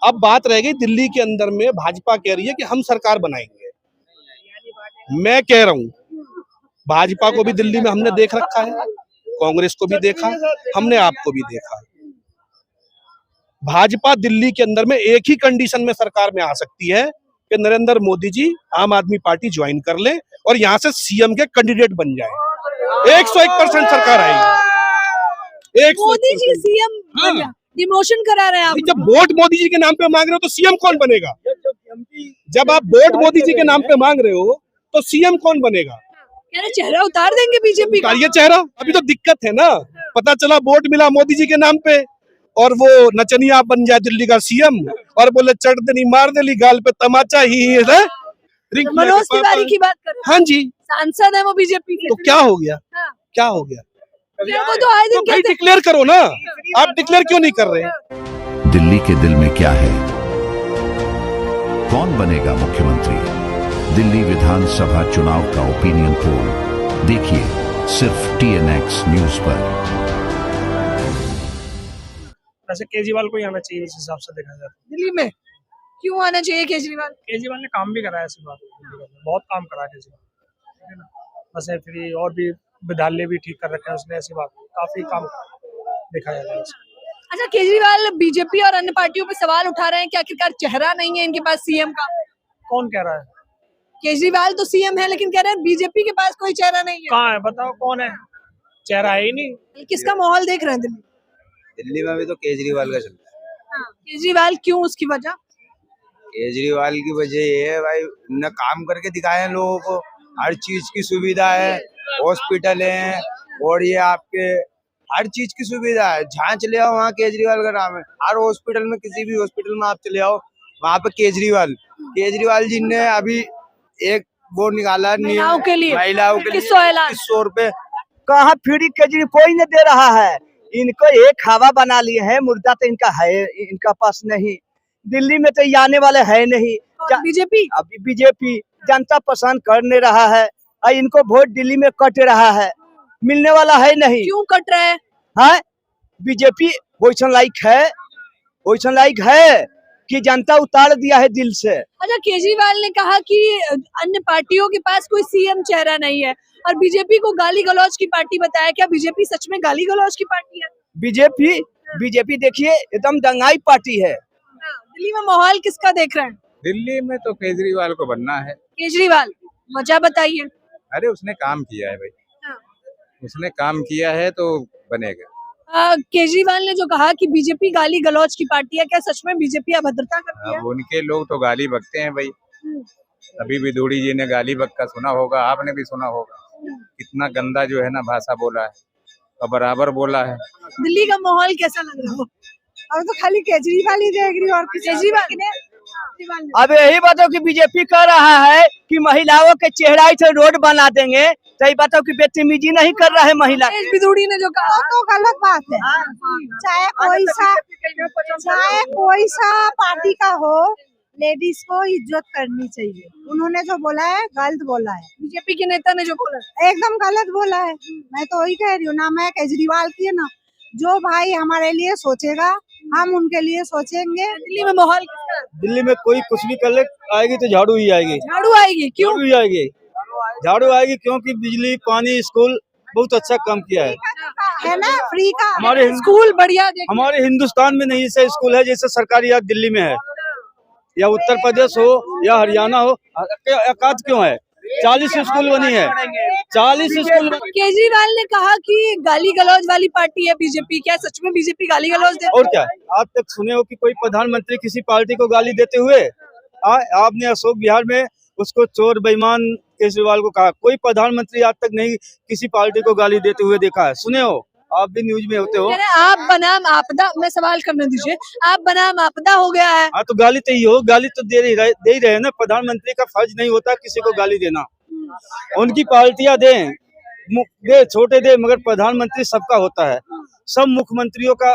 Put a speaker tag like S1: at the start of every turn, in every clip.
S1: अब बात रह गई दिल्ली के अंदर में, भाजपा कह रही है कि हम सरकार बनाएंगे। मैं कह रहा हूं भाजपा को भी दिल्ली में हमने देख रखा है, कांग्रेस को भी देखा, हमने आपको भी देखा। भाजपा दिल्ली के अंदर में एक ही कंडीशन में सरकार में आ सकती है कि नरेंद्र मोदी जी आम आदमी पार्टी ज्वाइन कर ले और यहां से सीएम के कैंडिडेट बन जाए। 101% सरकार आएगी।
S2: मोदी जी सीएम डिमोशन करा रहे हैं आप।
S1: जब वोट मोदी जी के नाम पे मांग रहे हो तो सीएम कौन बनेगा? जब आप वोट मोदी जी के नाम पे मांग रहे हो तो सीएम कौन बनेगा?
S2: चेहरा उतार देंगे बीजेपी का।
S1: ये चेहरा अभी तो दिक्कत है ना, पता चला वोट मिला मोदी जी के नाम पे और वो नचनिया बन जाए दिल्ली का सीएम और बोले चढ़ देनी मार देली गाल पे तमाचा ही है।
S2: मनोज तिवारी की बात कर रहे हैं।
S1: हाँ जी,
S2: सांसद है वो बीजेपी के।
S1: तो क्या हो गया? क्या हो गया?
S2: वो तो आए दिन कहते
S1: डिक्लेयर करो ना, आप डिक्लेयर क्यों नहीं कर रहे?
S3: दिल्ली के दिल में क्या है? कौन बनेगा मुख्यमंत्री? दिल्ली विधानसभा चुनाव का ओपिनियन पोल देखिए सिर्फ TNX न्यूज पर।
S4: वैसे केजरीवाल को ही आना चाहिए, इस हिसाब से देखा जाए
S2: दिल्ली में क्यों आना चाहिए केजरीवाल?
S4: केजरीवाल ने काम भी कराया, ऐसी बात है, बहुत काम करा केजरीवाल, ठीक है ना। बस फ्री और भी विद्यालय भी ठीक कर रखे हैं उसने, ऐसी बात काफी काम देखा जाता है।
S2: अच्छा, केजरीवाल बीजेपी और अन्य पार्टियों पे सवाल उठा रहे हैं कि आखिरकार चेहरा नहीं है इनके पास सीएम का।
S4: कौन कह रहा है?
S2: केजरीवाल तो सीएम है लेकिन कह रहे हैं बीजेपी के पास कोई चेहरा नहीं है।
S4: कहाँ है बताओ, कौन है? चेहरा है ही नहीं।
S2: किसका माहौल देख रहे हैं दिल्ली?
S5: दिल्ली में भी तो केजरीवाल का चलता है।
S2: केजरीवाल क्यों, उसकी वजह?
S5: केजरीवाल की वजह ये है भाई, उन्होंने काम करके दिखाया है लोगों को, हर चीज की सुविधा है, हॉस्पिटल है और ये आपके हर चीज की सुविधा है। जहाँ चले आओ वहाँ केजरीवाल का नाम है। हर हॉस्पिटल में, किसी भी हॉस्पिटल में आप चले आओ वहाँ पे केजरीवाल जी ने अभी एक वो निकाला
S2: महिलाओं के लिए
S5: 2100 रुपए।
S6: कहाँ फ्री केजरीवाल कोई नहीं दे रहा है। इनको एक हवा बना लिए हैं, मुर्दा तो इनका है, इनका पास नहीं। दिल्ली में तो ये आने वाले है नहीं।
S2: बीजेपी
S6: अभी बीजेपी जनता पसंद कर नहीं रहा है और इनको वोट दिल्ली में कट रहा है, मिलने वाला है नहीं।
S2: क्यों कट रहा है?
S6: हाँ, बीजेपी वैसा लाइक है कि जनता उतार दिया है दिल से।
S2: अच्छा, केजरीवाल ने कहा कि अन्य पार्टियों के पास कोई सीएम चेहरा नहीं है और बीजेपी को गाली गलौज की पार्टी बताया। क्या बीजेपी सच में गाली गलौज की पार्टी है?
S6: बीजेपी देखिए एकदम दंगाई पार्टी है।
S2: दिल्ली में माहौल किसका देख रहे हैं?
S7: दिल्ली में तो केजरीवाल को बनना है।
S2: केजरीवाल, वजह बताइए।
S7: अरे उसने काम किया है भाई, उसने काम किया है तो बनेगा।
S2: केजरीवाल ने जो कहा कि बीजेपी गाली गलौज की पार्टी है, क्या सच में बीजेपी अभद्रता करती है?
S7: अब उनके लोग तो गाली बकते हैं भाई। अभी भी दूड़ी जी ने गाली बक का सुना होगा, आपने भी सुना होगा, कितना गंदा जो है ना भाषा बोला है और बराबर बोला है।
S2: दिल्ली का माहौल कैसा लग रहा है?
S8: अब तो खाली केजरीवाल ही देख रही और
S2: केजरीवाल
S6: अब यही बताओ कि बीजेपी कह रहा है कि महिलाओं के चेहरा से रोड बना देंगे, तो ये बताओ कि बदतमीजी नहीं कर रहा है महिला।
S2: बिदूड़ी ने जो कहा
S8: तो गलत बात है। चाहे कोई सा पार्टी का हो, लेडीज को इज्जत करनी चाहिए। उन्होंने जो बोला है गलत बोला है।
S2: बीजेपी के नेता ने जो बोला
S8: एकदम गलत बोला है। मैं तो वही कह रही हूँ ना, मैं केजरीवाल की है ना, जो भाई हमारे लिए सोचेगा हम उनके लिए सोचेंगे।
S2: दिल्ली में माहौल किसका?
S6: दिल्ली में कोई कुछ भी कर ले, आएगी तो झाड़ू ही आएगी।
S2: झाड़ू आएगी? क्यों
S6: झाड़ू आएगी? क्योंकि बिजली, पानी, स्कूल बहुत अच्छा काम किया
S8: है ना, फ्री का।
S6: हमारे
S2: स्कूल बढ़िया,
S6: हमारे हिंदुस्तान में नहीं ऐसा स्कूल है जैसे सरकारी या दिल्ली में है, या उत्तर प्रदेश हो या हरियाणा हो। एकाध क्यों है? 40 स्कूल बनी है, 40 स्कूल।
S2: केजरीवाल ने कहा कि गाली गलौज वाली पार्टी है बीजेपी। क्या सच में बीजेपी गाली गलौज देती है?
S6: और क्या आज तक सुने हो कि कोई प्रधानमंत्री किसी पार्टी को गाली देते हुए? आपने अशोक बिहार में उसको चोर बेईमान केजरीवाल को कहा। कोई प्रधानमंत्री आज तक नहीं किसी पार्टी को गाली देते हुए देखा है, सुने हो? आप भी न्यूज में होते हो।
S2: आप बनाम आपदा, मैं सवाल करने दीजिए, आप बनाम आपदा हो गया है।
S6: हाँ तो गाली तो ही हो, गाली तो दे ही रहे ना। प्रधानमंत्री का फर्ज नहीं होता किसी को गाली देना। उनकी पार्टियां दे छोटे दे, मगर प्रधानमंत्री सबका होता है, सब मुख्यमंत्रियों का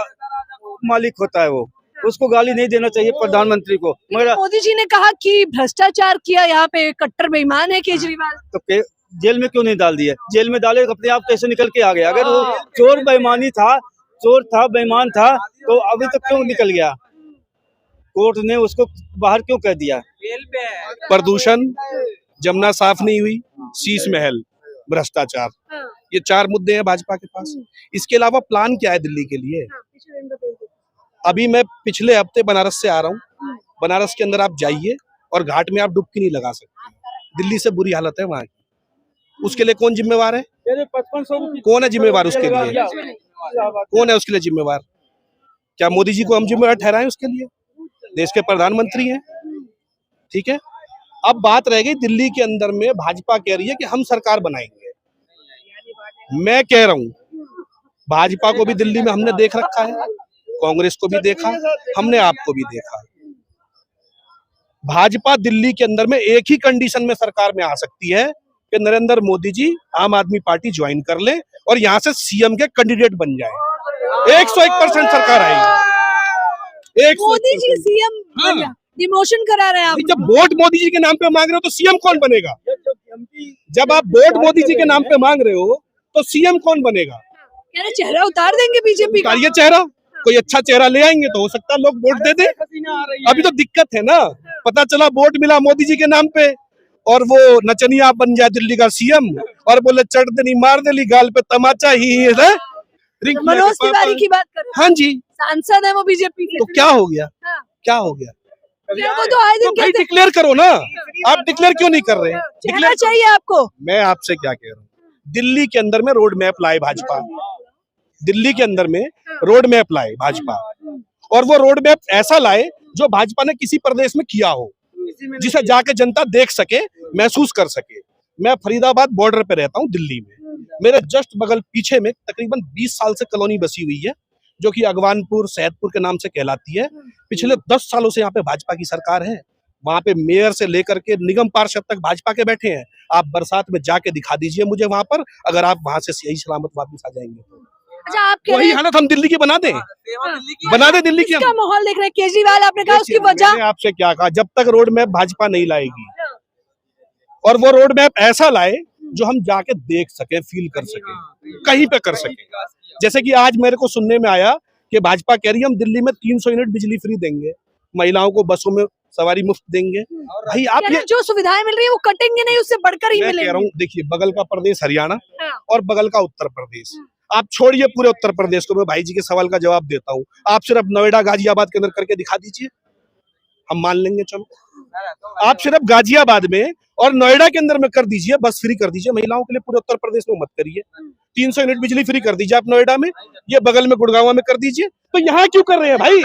S6: मालिक होता है वो। उसको गाली नहीं देना चाहिए प्रधानमंत्री को। मगर
S2: मोदी जी ने कहा कि भ्रष्टाचार किया, यहाँ पे कट्टर बेईमान है केजरीवाल।
S6: तो जेल में क्यों नहीं डाल दिया? जेल में डाले अपने आप कैसे निकल के आ गया? अगर वो चोर बेईमान था, बेईमान था, तो अभी तक क्यों निकल गया? कोर्ट ने उसको बाहर क्यों कर दिया?
S1: प्रदूषण, जमुना साफ नहीं हुई, शीश महल, भ्रष्टाचार, ये 4 मुद्दे हैं भाजपा के पास। इसके अलावा प्लान क्या है दिल्ली के लिए? अभी मैं पिछले हफ्ते बनारस से आ रहा हूँ। बनारस के अंदर आप जाइए और घाट में आप डुबकी नहीं लगा सकते। दिल्ली से बुरी हालत है वहाँ की। उसके लिए कौन जिम्मेवार है?
S6: 5500
S1: कौन है जिम्मेवार उसके लिए? कौन है उसके लिए जिम्मेवार? क्या मोदी जी को हम जिम्मेवार ठहराएं उसके लिए? देश के प्रधानमंत्री हैं, ठीक है। अब बात रह गई दिल्ली के अंदर में, भाजपा कह रही है कि हम सरकार बनाएंगे। मैं कह रहा हूं भाजपा को भी दिल्ली में हमने देख रखा है, कांग्रेस को भी देखा, हमने आपको भी देखा। भाजपा दिल्ली के अंदर में एक ही कंडीशन में सरकार में आ सकती है कि नरेंद्र मोदी जी आम आदमी पार्टी ज्वाइन कर ले और यहां से सीएम के कैंडिडेट बन जाए। 101% सरकार आएगी।
S2: मोदी जी सीएम डिमोशन करा रहे हैं आप।
S1: जब वोट मोदी जी के नाम पे मांग रहे हो तो सीएम कौन बनेगा? जब आप वोट मोदी जी के नाम पे मांग रहे हो तो सीएम कौन बनेगा?
S2: कह रहे चेहरा उतार देंगे बीजेपी का।
S1: ये चेहरा, कोई अच्छा चेहरा ले आएंगे तो हो सकता है लोग वोट दे दे। अभी तो दिक्कत है ना, पता चला वोट मिला मोदी जी के नाम पे और वो नचनिया बन जाए दिल्ली का सीएम और बोले चढ़ देनी मार देली गाल पे तमाचा ही है।
S2: मनोज तिवारी की बात कर रहे हैं।
S1: हाँ जी,
S2: सांसद है वो बीजेपी के।
S1: तो क्या हो गया? क्या हो गया?
S2: वो तो आए दिन
S1: तो भाई
S2: कहते
S1: डिक्लेयर करो ना, आप डिक्लेयर क्यों नहीं कर रहे?
S2: चेहरा चाहिए आपको।
S1: मैं आपसे क्या कह रहा हूँ, दिल्ली के अंदर में रोड मैप लाए भाजपा, दिल्ली के अंदर में रोड मैप लाए भाजपा, और वो रोड मैप ऐसा लाए जो भाजपा ने किसी प्रदेश में किया हो, जिसे जाके जनता देख सके, महसूस कर सके। मैं फरीदाबाद बॉर्डर पे रहता हूँ दिल्ली में, मेरे जस्ट बगल पीछे में तकरीबन 20 साल से कॉलोनी बसी हुई है जो कि अगवानपुर सैदपुर के नाम से कहलाती है। पिछले 10 सालों से यहाँ पे भाजपा की सरकार है। वहां पे मेयर से लेकर के निगम पार्षद तक भाजपा के बैठे हैं। आप बरसात में जाके दिखा दीजिए मुझे वहां पर, अगर आप वहां से सही सलामत वापस आ जाएंगे तो।
S2: अच्छा, आप कह रहे
S1: वही
S2: हैं
S1: हालत हम दिल्ली की बना दें, बना दे दिल्ली की
S2: इसका
S1: हम।
S2: माहौल देख रहे हैं। केजरीवाल आपने कहा उसकी वजह
S1: मैंने आपसे क्या कहा, जब तक रोड मैप भाजपा नहीं लाएगी और वो रोड मैप ऐसा लाए जो हम जाके देख सके, फील कर सके, कहीं पे कर सके। जैसे कि आज मेरे को सुनने में आया कि भाजपा कह रही है हम दिल्ली में 300 यूनिट बिजली फ्री देंगे, महिलाओं को बसों में सवारी मुफ्त देंगे। भाई आप ये
S2: जो सुविधाएं मिल रही है वो कटेंगे नहीं, उससे बढ़कर ही
S1: मैं
S2: मिलेंगे।
S1: कह रहा हूँ, देखिए बगल का प्रदेश हरियाणा और बगल का उत्तर प्रदेश, आप छोड़िए पूरे उत्तर प्रदेश को, मैं भाई जी के सवाल का जवाब देता हूँ। आप सिर्फ नोएडा गाजियाबाद के अंदर करके दिखा दीजिए, हम मान लेंगे, चलो। आप सिर्फ गाजियाबाद में और नोएडा के अंदर में कर दीजिए, बस फ्री कर दीजिए महिलाओं के लिए, पूरे उत्तर प्रदेश में मत करिए। 300 यूनिट बिजली फ्री कर दीजिए आप नोएडा में, ये बगल में गुड़गांव में कर दीजिए। तो यहाँ क्यों कर रहे हैं भाई?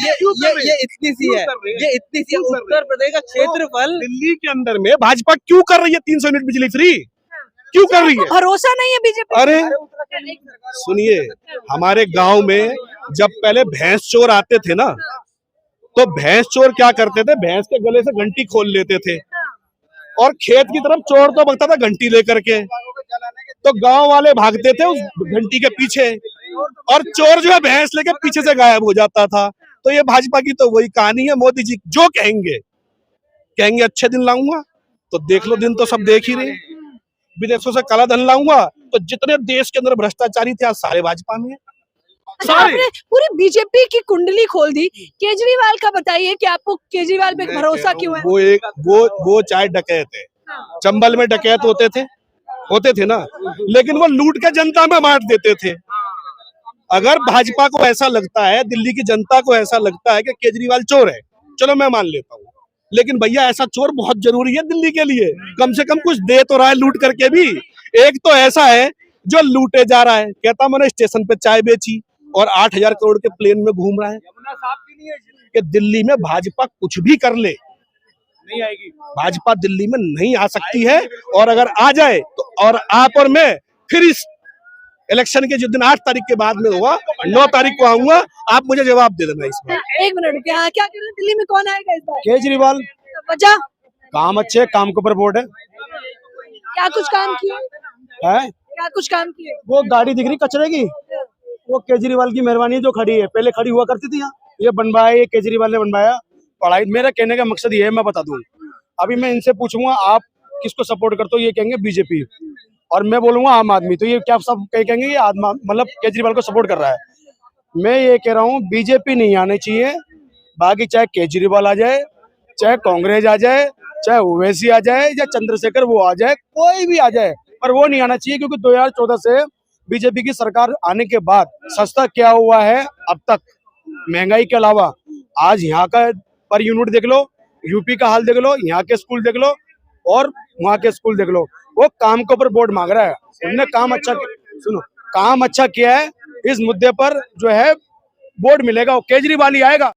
S9: ये इतनी सी है, ये इतनी सी उत्तर प्रदेश का क्षेत्रफल।
S1: दिल्ली के अंदर में भाजपा क्यों कर रही है 300 यूनिट बिजली फ्री? क्यों कर रही है?
S2: भरोसा नहीं है बीजेपी?
S1: अरे सुनिए, हमारे गांव में जब पहले भैंस चोर आते थे ना, तो भैंस चोर क्या करते थे, भैंस के गले से घंटी खोल लेते थे और खेत की तरफ चोर तो भागता था घंटी लेकर के, तो गांव वाले भागते थे उस घंटी के पीछे और चोर जो है भैंस लेके पीछे से गायब हो जाता था। तो ये भाजपा की तो वही कहानी है। मोदी जी जो कहेंगे अच्छे दिन लाऊंगा, तो देख लो दिन तो सब देख ही रहे। विदेशों से काला धन लाऊंगा, तो जितने देश के अंदर भ्रष्टाचारी थे आज सारे भाजपा में।
S2: अच्छा, आपने पूरी बीजेपी की कुंडली खोल दी। केजरीवाल का बताइए कि आपको केजरीवाल पे भरोसा क्यों है?
S1: वो चाहे डकैत है, चंबल में डकैत होते थे ना, लेकिन वो लूट के जनता में बांट देते थे। अगर भाजपा को ऐसा लगता है, दिल्ली की जनता को ऐसा लगता है कि केजरीवाल चोर है, चलो मैं मान लेता हूँ, लेकिन भैया ऐसा चोर बहुत जरूरी है दिल्ली के लिए। कम से कम कुछ दे तो रहा है लूट करके भी। एक तो ऐसा है जो लूटे जा रहा है, कहता मैंने स्टेशन पे चाय बेची और 8,000 करोड़ के प्लेन में घूम रहा है। कि दिल्ली में भाजपा कुछ भी कर ले, नहीं आएगी भाजपा, दिल्ली में नहीं आ सकती है। और अगर आ जाए तो, और आप और मैं फिर इस इलेक्शन के जिस दिन 8 तारीख के बाद में होगा, 9 तारीख को आऊंगा, आप मुझे जवाब दे देना इसमें।
S2: 1 मिनट, क्या कह रहे हैं, दिल्ली में कौन आएगा इस बार?
S6: केजरीवाल।
S2: वजह?
S6: काम अच्छे, काम के ऊपर बोर्ड है।
S2: क्या कुछ काम किए? क्या कुछ काम किए?
S6: वो गाड़ी दिख रही कचरे की, वो केजरीवाल की मेहरबानी जो खड़ी है, पहले खड़ी हुआ करती थी यहाँ, ये बनवाया, ये केजरीवाल ने बनवाया। पढ़ाई, मेरा कहने का मकसद ये है, मैं बता दूं, अभी मैं इनसे पूछूंगा आप किसको सपोर्ट करते हो, ये कहेंगे बीजेपी, और मैं बोलूंगा आम आदमी, तो ये क्या सब कहेंगे ये मतलब केजरीवाल को सपोर्ट कर रहा है। मैं ये कह रहा हूँ बीजेपी नहीं आनी चाहिए, बाकी चाहे केजरीवाल आ जाए, चाहे कांग्रेस आ जाए, चाहे ओवैसी आ जाए या चंद्रशेखर वो आ जाए, कोई भी आ जाए, पर वो नहीं आना चाहिए, क्योंकि 2014 से बीजेपी की सरकार आने के बाद सस्ता क्या हुआ है अब तक, महंगाई के अलावा। आज यहाँ का पर यूनिट देख लो, यूपी का हाल देख लो, यहाँ के स्कूल देख लो और वहाँ के स्कूल देख लो। वो काम के ऊपर वोट मांग रहा है, उन्होंने काम अच्छा किया है, इस मुद्दे पर जो है वोट मिलेगा, केजरीवाल ही आएगा।